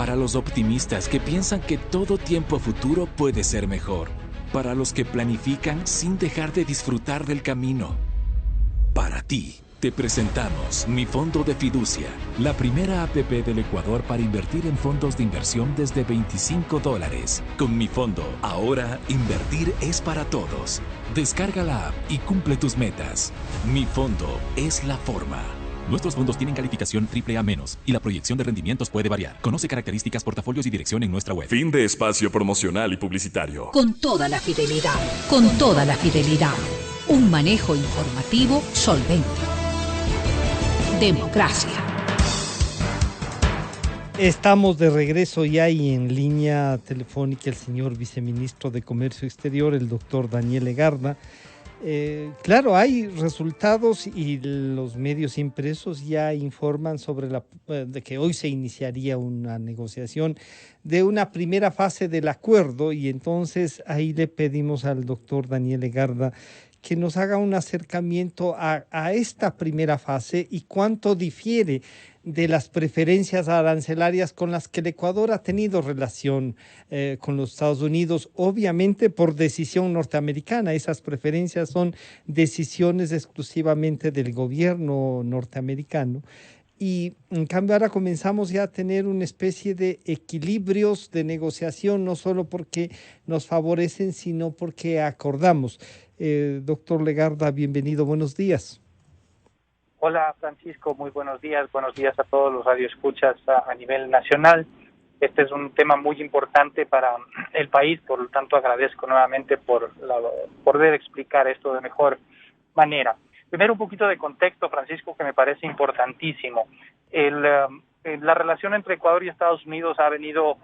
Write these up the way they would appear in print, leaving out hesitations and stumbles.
Para los optimistas que piensan que todo tiempo futuro puede ser mejor. Para los que planifican sin dejar de disfrutar del camino. Para ti, te presentamos Mi Fondo de Fiducia, la primera app del Ecuador para invertir en fondos de inversión desde $25. Con Mi Fondo, ahora invertir es para todos. Descarga la app y cumple tus metas. Mi Fondo es la forma. Nuestros fondos tienen calificación AAA- y la proyección de rendimientos puede variar. Conoce características, portafolios y dirección en nuestra web. Fin de espacio promocional y publicitario. Con toda la fidelidad, con toda la fidelidad. Un manejo informativo solvente. Democracia. Estamos de regreso ya y en línea telefónica el señor viceministro de Comercio Exterior, el doctor Daniel Legarda. Claro, hay resultados y los medios impresos ya informan sobre de que hoy se iniciaría una negociación de una primera fase del acuerdo, y entonces ahí le pedimos al doctor Daniel Legarda que nos haga un acercamiento a esta primera fase y cuánto difiere de las preferencias arancelarias con las que el Ecuador ha tenido relación con los Estados Unidos, obviamente por decisión norteamericana. Esas preferencias son decisiones exclusivamente del gobierno norteamericano. Y en cambio ahora comenzamos ya a tener una especie de equilibrios de negociación, no solo porque nos favorecen, sino porque acordamos. Doctor Legarda, bienvenido, buenos días. Hola Francisco, muy buenos días a todos los radioescuchas a nivel nacional. Este es un tema muy importante para el país, por lo tanto agradezco nuevamente por poder explicar esto de mejor manera. Primero un poquito de contexto, Francisco, que me parece importantísimo. La relación entre Ecuador y Estados Unidos ha venido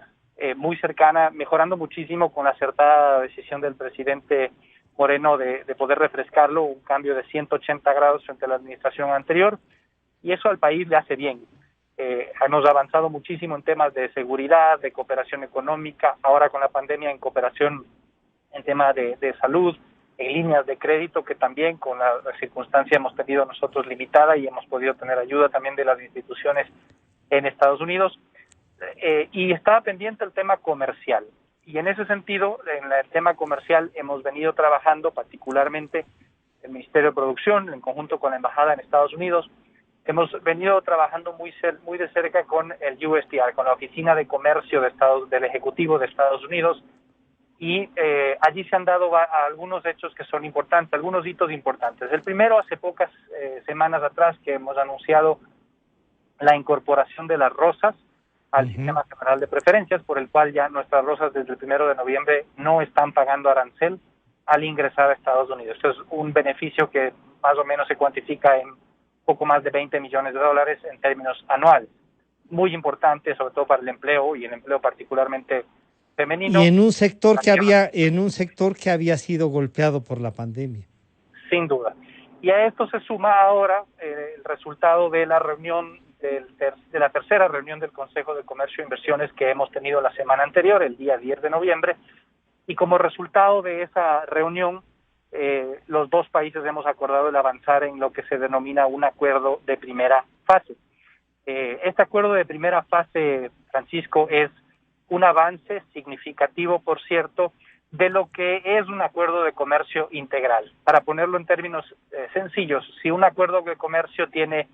muy cercana, mejorando muchísimo con la acertada decisión del presidente Moreno de poder refrescarlo, un cambio de 180 grados frente a la administración anterior, y eso al país le hace bien. Hemos avanzado muchísimo en temas de seguridad, de cooperación económica, ahora con la pandemia en cooperación en temas de salud, en líneas de crédito, que también con la circunstancia hemos tenido nosotros limitada y hemos podido tener ayuda también de las instituciones en Estados Unidos, y estaba pendiente el tema comercial. Y en ese sentido, en el tema comercial, hemos venido trabajando particularmente el Ministerio de Producción, en conjunto con la Embajada en Estados Unidos. Hemos venido trabajando muy de cerca con el USTR, con la Oficina de Comercio del Ejecutivo de Estados Unidos, y allí se han dado algunos hechos que son importantes, algunos hitos importantes. El primero, hace pocas semanas atrás, que hemos anunciado la incorporación de las rosas al Sistema General de Preferencias, por el cual ya nuestras rosas desde el 1 de noviembre no están pagando arancel al ingresar a Estados Unidos. Esto es un beneficio que más o menos se cuantifica en poco más de $20 millones en términos anuales. Muy importante, sobre todo para el empleo, y el empleo particularmente femenino. Y en un sector que había sido golpeado por la pandemia. Sin duda. Y a esto se suma ahora el resultado de la reunión de la tercera reunión del Consejo de Comercio e Inversiones que hemos tenido la semana anterior, el día 10 de noviembre, y como resultado de esa reunión, los dos países hemos acordado el avanzar en lo que se denomina un acuerdo de primera fase. Este acuerdo de primera fase, Francisco, es un avance significativo, por cierto, de lo que es un acuerdo de comercio integral. Para ponerlo en términos sencillos, si un acuerdo de comercio tiene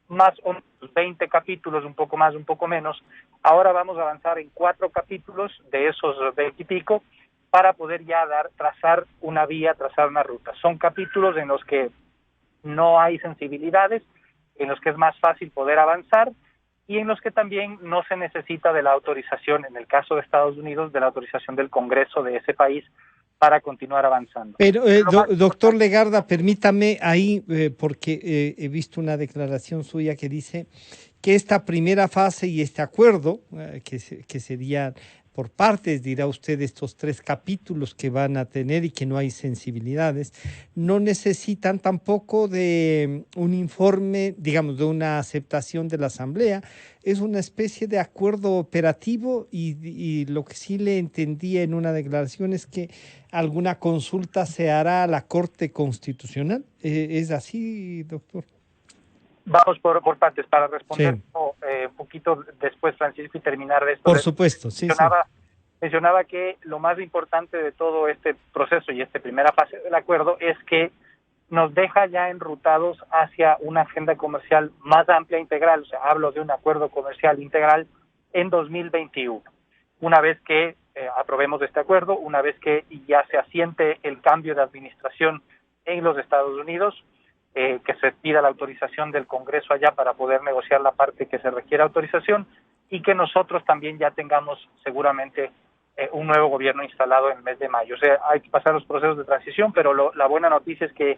más o menos 20 capítulos, un poco más, un poco menos, ahora vamos a avanzar en 4 capítulos de esos 20 y pico para poder ya trazar una vía, trazar una ruta. Son capítulos en los que no hay sensibilidades, en los que es más fácil poder avanzar y en los que también no se necesita de la autorización, en el caso de Estados Unidos, de la autorización del Congreso de ese país para continuar avanzando. Pero, doctor Legarda, permítame ahí, porque he visto una declaración suya que dice que esta primera fase y este acuerdo, que sería por partes, dirá usted, estos 3 capítulos que van a tener y que no hay sensibilidades, no necesitan tampoco de un informe, digamos, de una aceptación de la Asamblea. Es una especie de acuerdo operativo y lo que sí le entendía en una declaración es que alguna consulta se hará a la Corte Constitucional. ¿Es así, doctor? Vamos por partes para responder Sí. un poquito después, Francisco, y terminar de esto. Por supuesto, sí, sí. Mencionaba que lo más importante de todo este proceso y esta primera fase del acuerdo es que nos deja ya enrutados hacia una agenda comercial más amplia e integral. O sea, hablo de un acuerdo comercial integral en 2021. Una vez que aprobemos este acuerdo, una vez que ya se asiente el cambio de administración en los Estados Unidos, que se pida la autorización del Congreso allá para poder negociar la parte que se requiere autorización, y que nosotros también ya tengamos seguramente un nuevo gobierno instalado en el mes de mayo. O sea, hay que pasar los procesos de transición, pero la buena noticia es que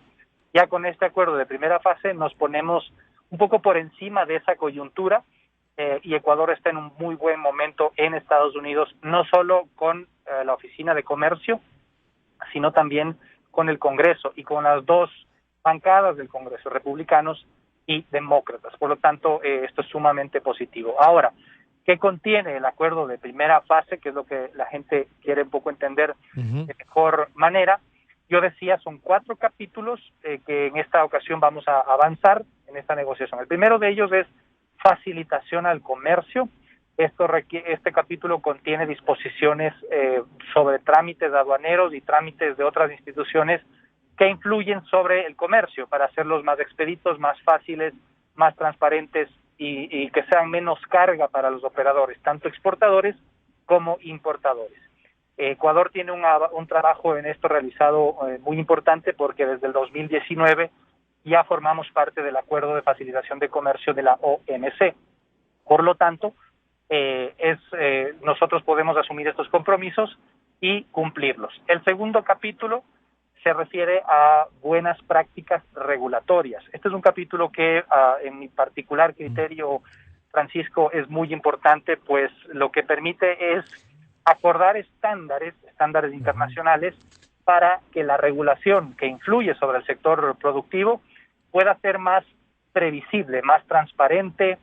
ya con este acuerdo de primera fase nos ponemos un poco por encima de esa coyuntura, y Ecuador está en un muy buen momento en Estados Unidos, no solo con la Oficina de Comercio, sino también con el Congreso y con las dos bancadas del Congreso, republicanos y demócratas. Por lo tanto, esto es sumamente positivo. Ahora, ¿qué contiene el acuerdo de primera fase? Que es lo que la gente quiere un poco entender de mejor manera. Yo decía, son 4 capítulos que en esta ocasión vamos a avanzar en esta negociación. El primero de ellos es facilitación al comercio. Este capítulo contiene disposiciones sobre trámites aduaneros y trámites de otras instituciones que influyen sobre el comercio para hacerlos más expeditos, más fáciles, más transparentes y que sean menos carga para los operadores, tanto exportadores como importadores. Ecuador tiene un trabajo en esto realizado muy importante, porque desde el 2019 ya formamos parte del Acuerdo de Facilitación de Comercio de la OMC. Por lo tanto, nosotros podemos asumir estos compromisos y cumplirlos. El segundo capítulo se refiere a buenas prácticas regulatorias. Este es un capítulo que, en mi particular criterio, Francisco, es muy importante, pues lo que permite es acordar estándares internacionales para que la regulación que influye sobre el sector productivo pueda ser más previsible, más transparente.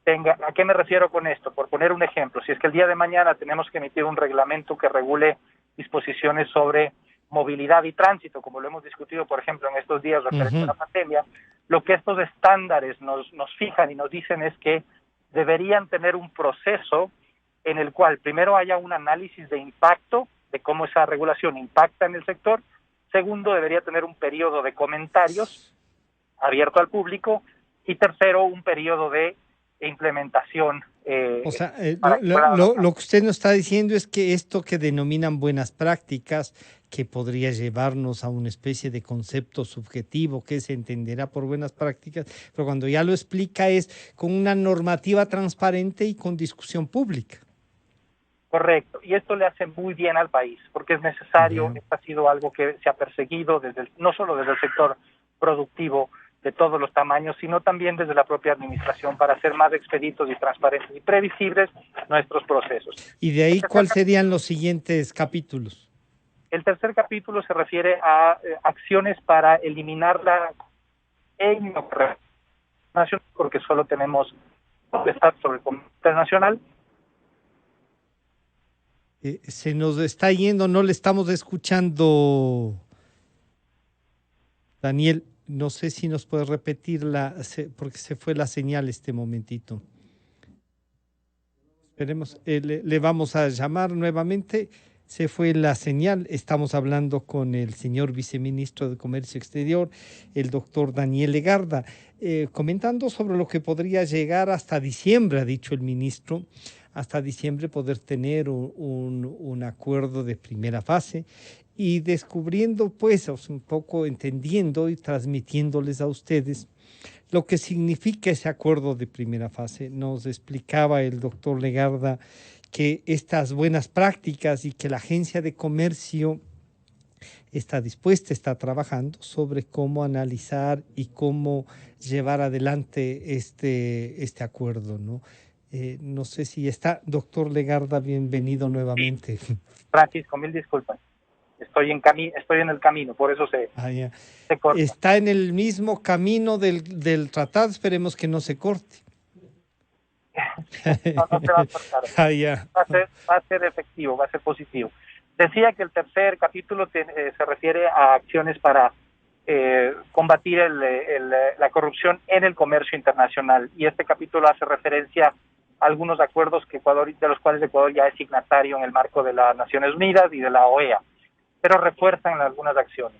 ¿A qué me refiero con esto? Por poner un ejemplo, si es que el día de mañana tenemos que emitir un reglamento que regule disposiciones sobre movilidad y tránsito, como lo hemos discutido, por ejemplo, en estos días referente a la pandemia, lo que estos estándares nos fijan y nos dicen es que deberían tener un proceso en el cual primero haya un análisis de impacto, de cómo esa regulación impacta en el sector. Segundo, debería tener un periodo de comentarios abierto al público. Y tercero, un periodo de implementación. O sea, lo que usted nos está diciendo es que esto que denominan buenas prácticas, que podría llevarnos a una especie de concepto subjetivo que se entenderá por buenas prácticas, pero cuando ya lo explica es con una normativa transparente y con discusión pública. Correcto, y esto le hace muy bien al país, porque es necesario. Esto ha sido algo que se ha perseguido no solo desde el sector productivo de todos los tamaños, sino también desde la propia administración, para hacer más expeditos y transparentes y previsibles nuestros procesos. ¿Y de ahí cuáles serían los siguientes capítulos? El tercer capítulo se refiere a acciones para eliminar la nacional, porque solo tenemos potestad sobre el comercio internacional. Se nos está yendo, no le estamos escuchando. Daniel, no sé si nos puede repetir porque se fue la señal este momentito. Esperemos, le vamos a llamar nuevamente. Se fue la señal. Estamos hablando con el señor viceministro de Comercio Exterior, el doctor Daniel Legarda, comentando sobre lo que podría llegar hasta diciembre, ha dicho el ministro, hasta diciembre poder tener un acuerdo de primera fase, y descubriendo, pues, un poco entendiendo y transmitiéndoles a ustedes lo que significa ese acuerdo de primera fase. Nos explicaba el doctor Legarda que estas buenas prácticas y que la Agencia de Comercio está dispuesta, está trabajando sobre cómo analizar y cómo llevar adelante este acuerdo, ¿no? No sé si está, doctor Legarda, bienvenido nuevamente. Sí. Francisco, mil disculpas. Estoy en el camino, por eso se corta. Está en el mismo camino del tratado, esperemos que no se corte. No se va a cortar. Va a ser efectivo, va a ser positivo. Decía que el tercer capítulo se refiere a acciones para combatir la corrupción en el comercio internacional. Y este capítulo hace referencia a algunos acuerdos de los cuales Ecuador ya es signatario en el marco de las Naciones Unidas y de la OEA, pero refuerzan algunas acciones.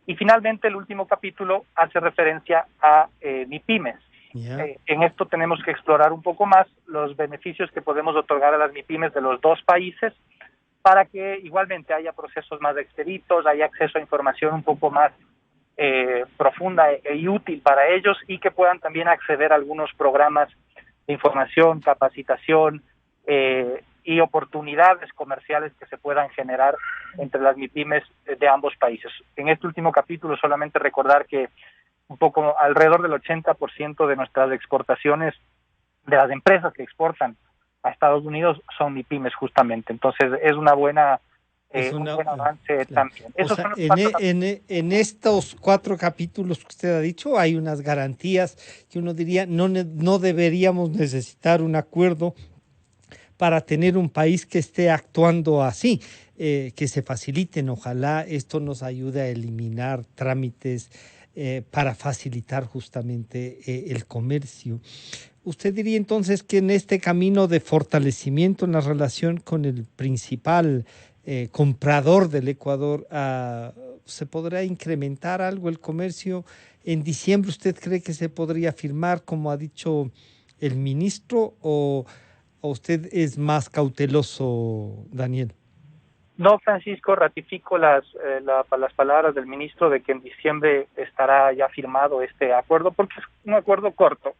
Y finalmente el último capítulo hace referencia a MIPYMES. En esto tenemos que explorar un poco más los beneficios que podemos otorgar a las MIPYMES de los dos países para que igualmente haya procesos más expeditos, haya acceso a información un poco más profunda y útil para ellos, y que puedan también acceder a algunos programas de información, capacitación y oportunidades comerciales que se puedan generar entre las MIPYMES de ambos países. En este último capítulo solamente recordar que un poco alrededor del 80% de nuestras exportaciones, de las empresas que exportan a Estados Unidos, son MIPYMES justamente. Entonces es una buena un buen avance también. O sea, en estos 4 capítulos que usted ha dicho hay unas garantías que uno diría no deberíamos necesitar un acuerdo para tener un país que esté actuando así, que se faciliten. Ojalá esto nos ayude a eliminar trámites para facilitar justamente el comercio. ¿Usted diría entonces que en este camino de fortalecimiento en la relación con el principal comprador del Ecuador se podrá incrementar algo el comercio? ¿En diciembre usted cree que se podría firmar, como ha dicho el ministro, o usted es más cauteloso, Daniel? No, Francisco, ratifico las palabras del ministro de que en diciembre estará ya firmado este acuerdo, porque es un acuerdo corto.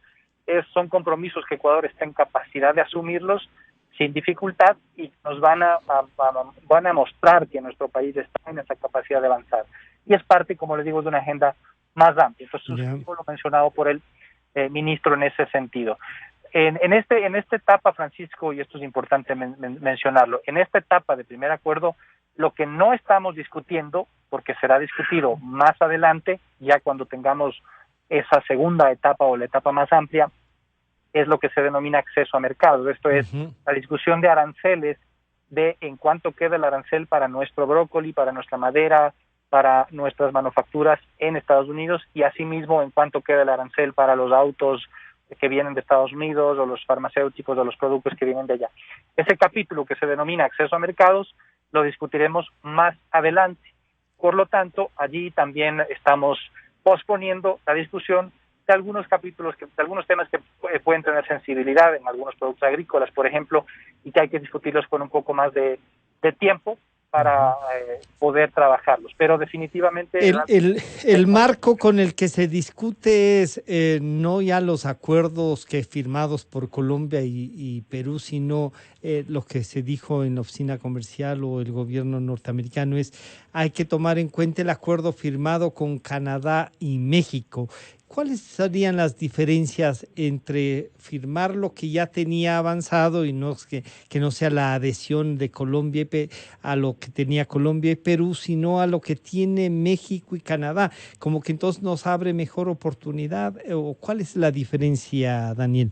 Son compromisos que Ecuador está en capacidad de asumirlos sin dificultad, y nos van a mostrar que nuestro país está en esa capacidad de avanzar. Y es parte, como les digo, de una agenda más amplia. Entonces, suscribo lo mencionado por el ministro en ese sentido. En esta etapa, Francisco, y esto es importante mencionarlo, en esta etapa de primer acuerdo, lo que no estamos discutiendo, porque será discutido más adelante, ya cuando tengamos esa segunda etapa o la etapa más amplia, es lo que se denomina acceso a mercados. Esto es la discusión de aranceles, de en cuánto queda el arancel para nuestro brócoli, para nuestra madera, para nuestras manufacturas en Estados Unidos, y asimismo en cuánto queda el arancel para los autos que vienen de Estados Unidos, o los farmacéuticos, o los productos que vienen de allá. Ese capítulo que se denomina acceso a mercados lo discutiremos más adelante. Por lo tanto, allí también estamos posponiendo la discusión de algunos capítulos, de algunos temas que pueden tener sensibilidad en algunos productos agrícolas, por ejemplo, y que hay que discutirlos con un poco más de tiempo para poder trabajarlos. Pero definitivamente... El marco con el que se discute es no ya los acuerdos que firmados por Colombia y Perú, sino lo que se dijo en la oficina comercial o el gobierno norteamericano hay que tomar en cuenta el acuerdo firmado con Canadá y México. ¿Cuáles serían las diferencias entre firmar lo que ya tenía avanzado y que no sea la adhesión de Colombia a lo que tenía Colombia y Perú, sino a lo que tiene México y Canadá? Como que entonces nos abre mejor oportunidad. ¿O cuál es la diferencia, Daniel?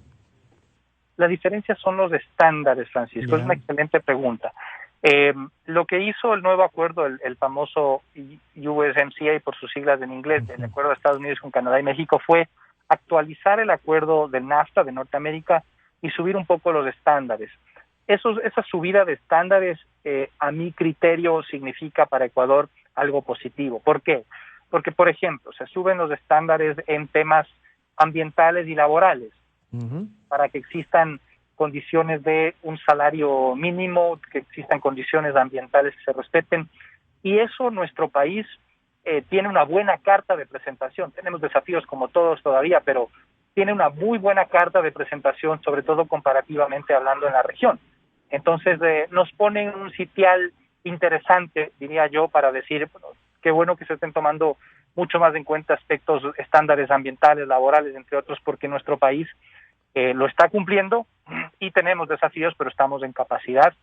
La diferencia son los estándares, Francisco. Es una excelente pregunta. Lo que hizo el nuevo acuerdo, el famoso USMCA por sus siglas en inglés, el acuerdo de Estados Unidos con Canadá y México, fue actualizar el acuerdo del NAFTA de Norteamérica y subir un poco los estándares. Esa subida de estándares, a mi criterio, significa para Ecuador algo positivo. ¿Por qué? Porque, por ejemplo, se suben los estándares en temas ambientales y laborales, para que existan condiciones de un salario mínimo, que existan condiciones ambientales que se respeten, y eso nuestro país tiene una buena carta de presentación. Tenemos desafíos como todos todavía, pero tiene una muy buena carta de presentación, sobre todo comparativamente hablando en la región. Entonces nos pone en un sitial interesante, diría yo, para decir, bueno, qué bueno que se estén tomando mucho más en cuenta aspectos, estándares ambientales, laborales, entre otros, porque nuestro país lo está cumpliendo, y tenemos desafíos, pero estamos en capacidad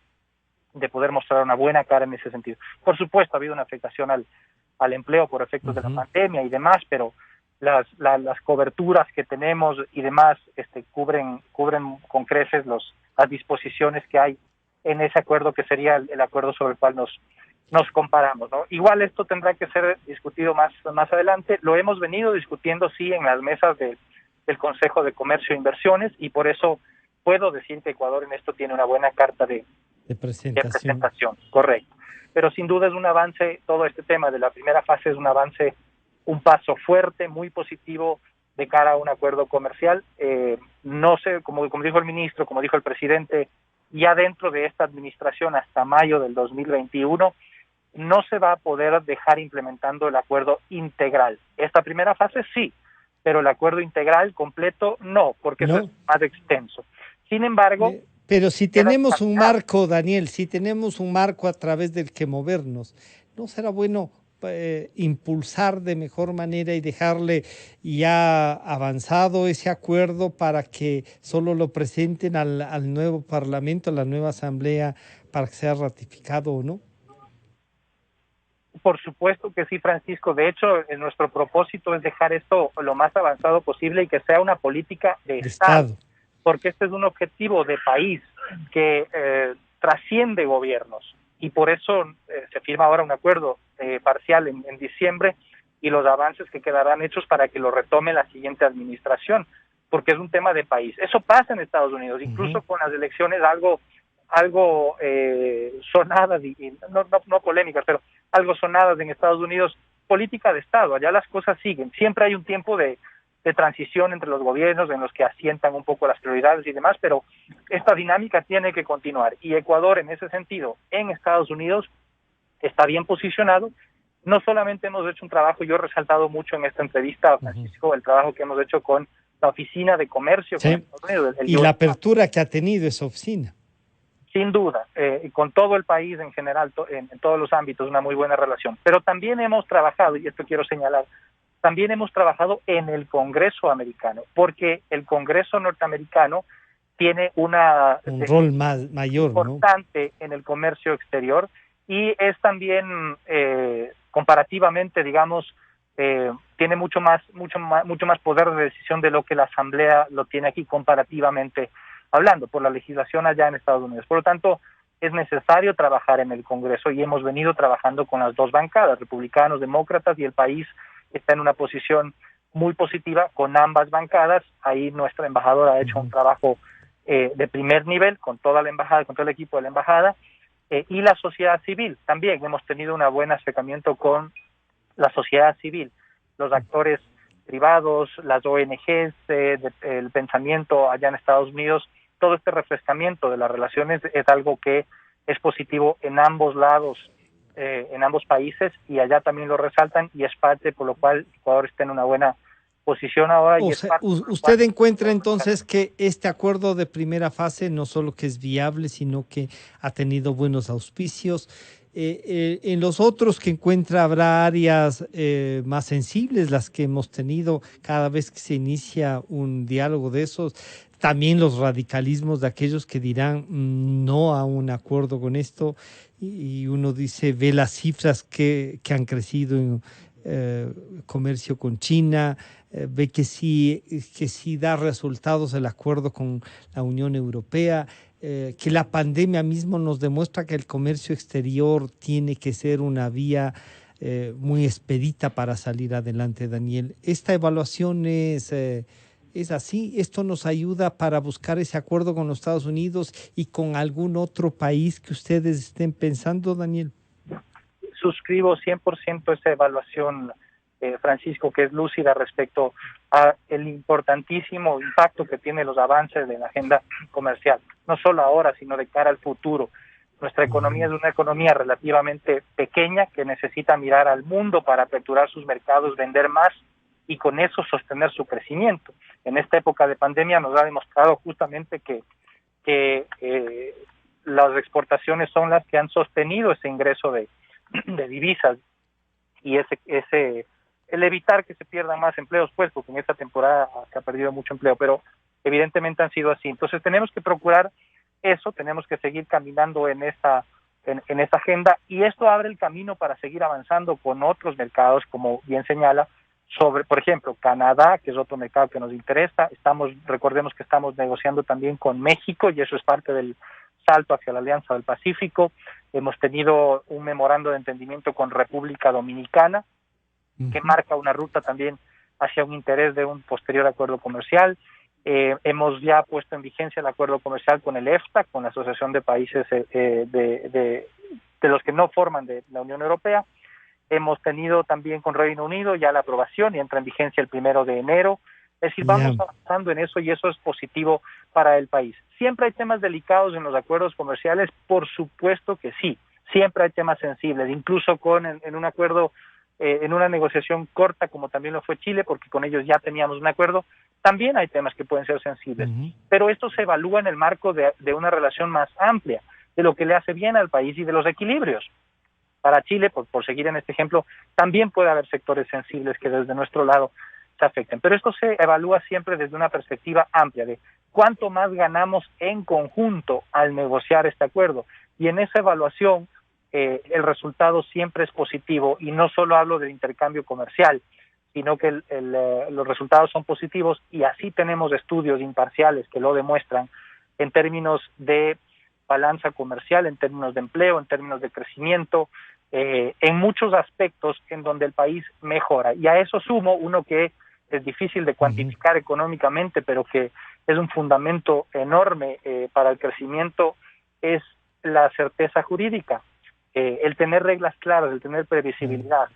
de poder mostrar una buena cara en ese sentido. Por supuesto, ha habido una afectación al empleo por efectos de la pandemia y demás, pero las coberturas que tenemos y demás cubren con creces las disposiciones que hay en ese acuerdo, que sería el acuerdo sobre el cual nos nos comparamos, ¿no? Igual esto tendrá que ser discutido más adelante. Lo hemos venido discutiendo, sí, en las mesas del Consejo de Comercio e Inversiones, y por eso puedo decir que Ecuador en esto tiene una buena carta de presentación, correcto. Pero sin duda es un avance, todo este tema de la primera fase es un avance, un paso fuerte, muy positivo de cara a un acuerdo comercial. No sé, como dijo el ministro, como dijo el presidente, ya dentro de esta administración hasta mayo del 2021, no se va a poder dejar implementando el acuerdo integral. Esta primera fase sí, pero el acuerdo integral completo no, porque eso es más extenso. Sin embargo... Pero si tenemos un marco, Daniel, si tenemos un marco a través del que movernos, ¿no será bueno impulsar de mejor manera y dejarle ya avanzado ese acuerdo para que solo lo presenten al nuevo Parlamento, a la nueva Asamblea, para que sea ratificado o no? Por supuesto que sí, Francisco. De hecho, nuestro propósito es dejar esto lo más avanzado posible y que sea una política de Estado, porque este es un objetivo de país que trasciende gobiernos, y por eso se firma ahora un acuerdo parcial en diciembre, y los avances que quedarán hechos para que lo retome la siguiente administración, porque es un tema de país. Eso pasa en Estados Unidos, incluso con las elecciones algo sonadas, y no polémicas, pero algo sonadas en Estados Unidos, política de Estado. Allá las cosas siguen, siempre hay un tiempo de transición entre los gobiernos en los que asientan un poco las prioridades y demás, pero esta dinámica tiene que continuar, y Ecuador en ese sentido en Estados Unidos está bien posicionado. No solamente hemos hecho un trabajo, yo he resaltado mucho en esta entrevista, Francisco, el trabajo que hemos hecho con la Oficina de Comercio con Estados Unidos. Y la apertura que ha tenido esa oficina. Sin duda, con todo el país en general, en todos los ámbitos, una muy buena relación. Pero también hemos trabajado, y esto quiero señalar, también hemos trabajado en el Congreso americano, porque el Congreso norteamericano tiene un rol mayor, importante, ¿no?, en el comercio exterior, y es también comparativamente, digamos, tiene mucho más poder de decisión de lo que la Asamblea lo tiene aquí comparativamente hablando, por la legislación allá en Estados Unidos. Por lo tanto, es necesario trabajar en el Congreso, y hemos venido trabajando con las dos bancadas, republicanos, demócratas, y el país está en una posición muy positiva con ambas bancadas. Ahí nuestra embajadora ha hecho un trabajo de primer nivel con toda la embajada, con todo el equipo de la embajada, y la sociedad civil. También hemos tenido un buen acercamiento con la sociedad civil, los actores privados, las ONGs, el pensamiento allá en Estados Unidos. Todo este refrescamiento de las relaciones es algo que es positivo en ambos lados, en ambos países, y allá también lo resaltan, y es parte por lo cual Ecuador está en una buena posición ahora. Usted encuentra entonces que este acuerdo de primera fase no solo que es viable, sino que ha tenido buenos auspicios. En los otros que encuentra habrá áreas más sensibles, las que hemos tenido cada vez que se inicia un diálogo de esos. También los radicalismos de aquellos que dirán no a un acuerdo con esto, y uno dice, ve las cifras que han crecido en comercio con China, ve que sí da resultados el acuerdo con la Unión Europea, que la pandemia mismo nos demuestra que el comercio exterior tiene que ser una vía muy expedita para salir adelante, Daniel. Esta evaluación es así. Esto nos ayuda para buscar ese acuerdo con los Estados Unidos y con algún otro país que ustedes estén pensando, Daniel. Suscribo 100% esa evaluación, Francisco, que es lúcida respecto a el importantísimo impacto que tienen los avances de la agenda comercial, no solo ahora, sino de cara al futuro. Nuestra economía es una economía relativamente pequeña que necesita mirar al mundo para aperturar sus mercados, vender más y con eso sostener su crecimiento. En esta época de pandemia nos ha demostrado justamente que las exportaciones son las que han sostenido ese ingreso de divisas, y el evitar que se pierdan más empleos, pues, porque en esta temporada se ha perdido mucho empleo, pero evidentemente han sido así. Entonces tenemos que procurar eso, tenemos que seguir caminando en esta agenda, y esto abre el camino para seguir avanzando con otros mercados, como bien señala, por ejemplo, Canadá, que es otro mercado que nos interesa. Recordemos que estamos negociando también con México, y eso es parte del salto hacia la Alianza del Pacífico. Hemos tenido un memorando de entendimiento con República Dominicana, que marca una ruta también hacia un interés de un posterior acuerdo comercial. Hemos ya puesto en vigencia el acuerdo comercial con el EFTA, con la Asociación de Países de los que no forman de la Unión Europea. Hemos tenido también con Reino Unido ya la aprobación y entra en vigencia el 1 de enero. Es decir, vamos avanzando en eso y eso es positivo para el país. ¿Siempre hay temas delicados en los acuerdos comerciales? Por supuesto que sí. Siempre hay temas sensibles, incluso en un acuerdo, en una negociación corta, como también lo fue Chile, porque con ellos ya teníamos un acuerdo, también hay temas que pueden ser sensibles. Pero esto se evalúa en el marco de una relación más amplia, de lo que le hace bien al país y de los equilibrios. Para Chile, por seguir en este ejemplo, también puede haber sectores sensibles que desde nuestro lado se afecten. Pero esto se evalúa siempre desde una perspectiva amplia de cuánto más ganamos en conjunto al negociar este acuerdo. Y en esa evaluación el resultado siempre es positivo, y no solo hablo del intercambio comercial, sino que los resultados son positivos, y así tenemos estudios imparciales que lo demuestran en términos de balanza comercial, en términos de empleo, en términos de crecimiento, en muchos aspectos en donde el país mejora. Y a eso sumo uno que es difícil de cuantificar económicamente, pero que es un fundamento enorme para el crecimiento, es la certeza jurídica, el tener reglas claras, el tener previsibilidad.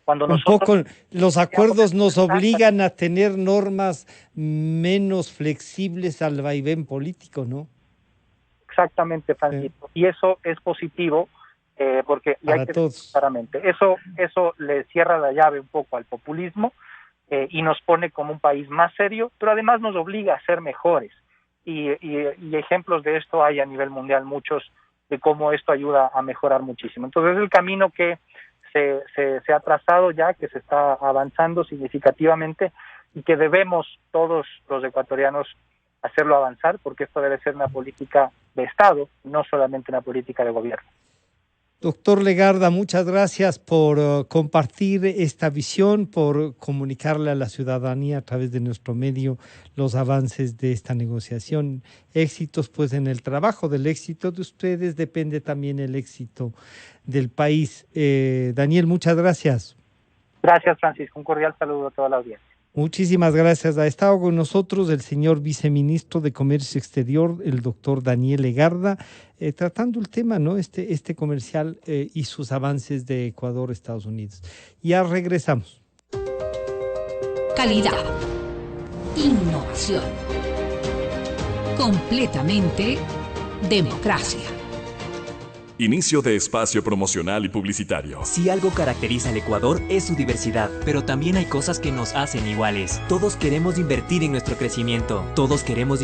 Cuando un poco los acuerdos nos obligan a tener normas menos flexibles al vaivén político, ¿no? Exactamente, Francisco. Y eso es positivo, porque y hay que decir claramente, eso le cierra la llave un poco al populismo, y nos pone como un país más serio, pero además nos obliga a ser mejores. Y ejemplos de esto hay a nivel mundial muchos, de cómo esto ayuda a mejorar muchísimo. Entonces es el camino que se ha trazado ya, que se está avanzando significativamente, y que debemos todos los ecuatorianos hacerlo avanzar, porque esto debe ser una política de Estado, no solamente una política de gobierno. Doctor Legarda, muchas gracias por compartir esta visión, por comunicarle a la ciudadanía a través de nuestro medio los avances de esta negociación. Éxitos pues en el trabajo. Del éxito de ustedes depende también el éxito del país. Daniel, muchas gracias. Gracias, Francisco. Un cordial saludo a toda la audiencia. Muchísimas gracias. Ha estado con nosotros el señor viceministro de Comercio Exterior, el doctor Daniel Legarda, tratando el tema, ¿no? Este comercial y sus avances de Ecuador, Estados Unidos. Ya regresamos. Calidad. Innovación. Completamente democracia. Inicio de espacio promocional y publicitario. Si algo caracteriza al Ecuador es su diversidad, pero también hay cosas que nos hacen iguales. Todos queremos invertir en nuestro crecimiento. Todos queremos